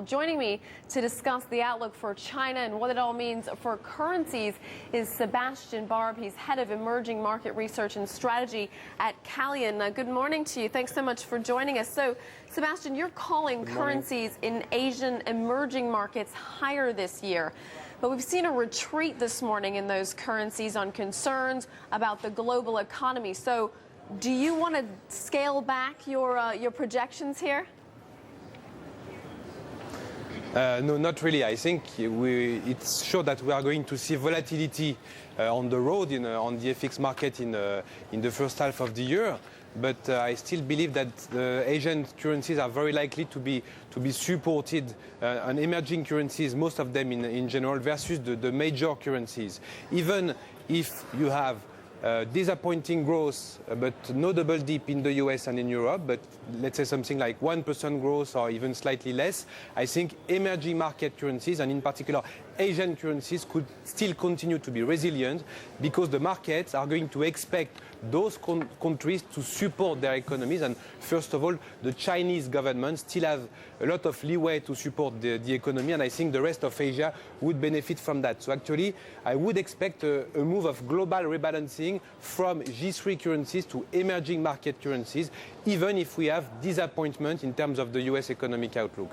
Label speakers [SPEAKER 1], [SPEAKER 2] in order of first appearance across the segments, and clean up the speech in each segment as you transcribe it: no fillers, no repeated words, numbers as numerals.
[SPEAKER 1] Joining me to discuss the outlook for China and what it all means for currencies is Sebastien Barbe. He's head of emerging market research and strategy at Calyon. Good morning to you. Thanks so much for joining us. So, Sebastien, you're calling currencies in Asian emerging markets higher this year. But we've seen a retreat this morning in those currencies on concerns about the global economy. So do you want to scale back your projections here?
[SPEAKER 2] No, not really. I think it's sure that we are going to see volatility on the road on the FX market in the first half of the year. But I still believe that the Asian currencies are very likely to be supported on emerging currencies, most of them in general, versus the major currencies. Even if you have disappointing growth, but no double dip in the US and in Europe, but let's say something like 1% growth or even slightly less, I think emerging market currencies, and in particular Asian currencies, could still continue to be resilient because the markets are going to expect those countries to support their economies. And first of all, the Chinese government still has a lot of leeway to support the economy, and I think the rest of Asia would benefit from that. So actually, I would expect a move of global rebalancing from G3 currencies to emerging market currencies, even if we have disappointment in terms of the US economic outlook.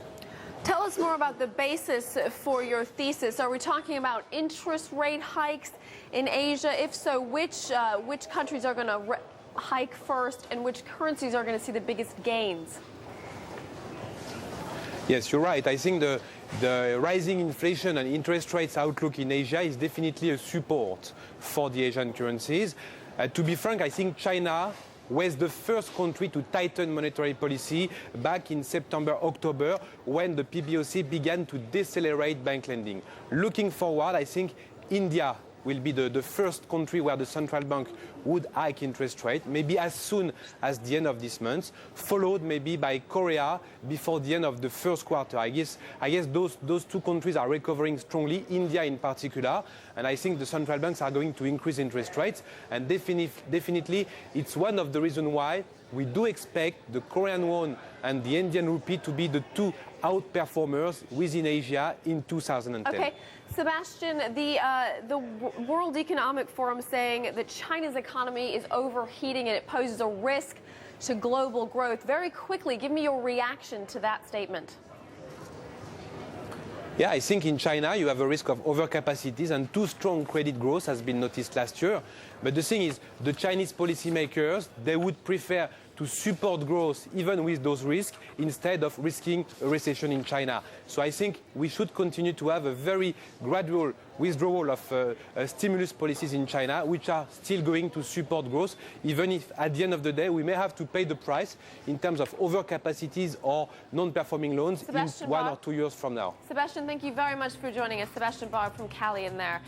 [SPEAKER 1] Tell us more about the basis for your thesis. Are we talking about interest rate hikes in Asia? If so, which countries are going to hike first, and which currencies are going to see the biggest gains?
[SPEAKER 2] Yes, you're right. I think the rising inflation and interest rates outlook in Asia is definitely a support for the Asian currencies. To be frank, I think China was the first country to tighten monetary policy back in September, October, when the PBOC began to decelerate bank lending. Looking forward, I think India will be the first country where the central bank would hike interest rate, maybe as soon as the end of this month, followed maybe by Korea before the end of the first quarter. I guess those two countries are recovering strongly, India in particular, and I think the central banks are going to increase interest rates, and definitely it's one of the reasons why we do expect the Korean won and the Indian rupee to be the two outperformers within Asia in 2010.
[SPEAKER 1] Okay, Sebastien, the World Economic Forum saying that China's economy is overheating and it poses a risk to global growth. Very quickly, give me your reaction to that statement.
[SPEAKER 2] Yeah, I think in China you have a risk of overcapacities, and too strong credit growth has been noticed last year. But the thing is, the Chinese policymakers, they would prefer to support growth even with those risks instead of risking a recession in China. So I think we should continue to have a very gradual withdrawal of stimulus policies in China, which are still going to support growth, even if at the end of the day we may have to pay the price in terms of overcapacities or non-performing loans
[SPEAKER 1] Sebastien
[SPEAKER 2] in 1
[SPEAKER 1] Barbe,
[SPEAKER 2] or 2 years from now.
[SPEAKER 1] Sebastien, thank you very much for joining us. Sebastien Barbe from Calyon there.